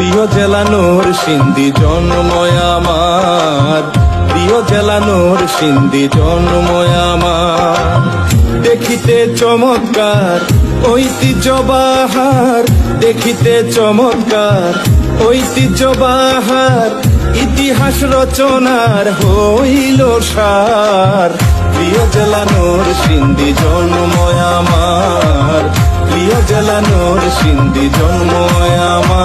প্রিয় জেলা নরসিংদী জন্ময় আমার, প্রিয় জেলা নরসিংদী জন্ময় আমার। দেখিতে চমৎকার ঐতিহ্য বাহার, দেখিতে চমৎকার ঐতিহ্য বাহার, ইতিহাস রচনার হইল সার। প্রিয় জেলা নরসিংদী জন্ময় আমার, প্রিয় জেলা নরসিংদী জন্ময় আমার।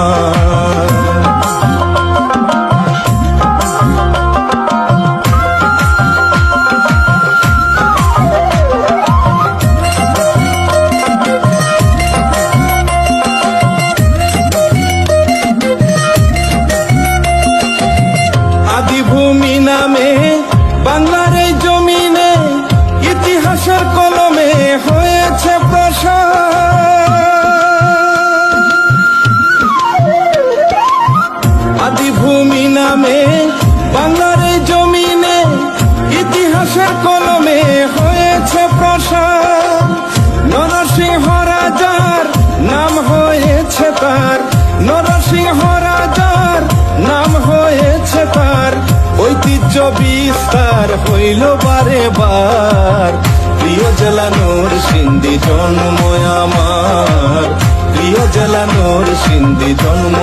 আদিভূমি নামে বাংলার এই জমিনে ইতিহাসের কলমে হয়েছে প্রসার। আদিভূমি নামে বাংলার এই জমিনে ইতিহাসের কলমে হয়েছে প্রসার। নরসিংহ রাজার নাম হয়েছে তার, নরসিংহ রাজার নাম হয়েছে তার, ঐতিহ্য বিস্তার হইল বারে বার। প্রিয় জেলা নরসিংদী জন্ময় আমার, প্রিয় জেলা নরসিংদী জন্ম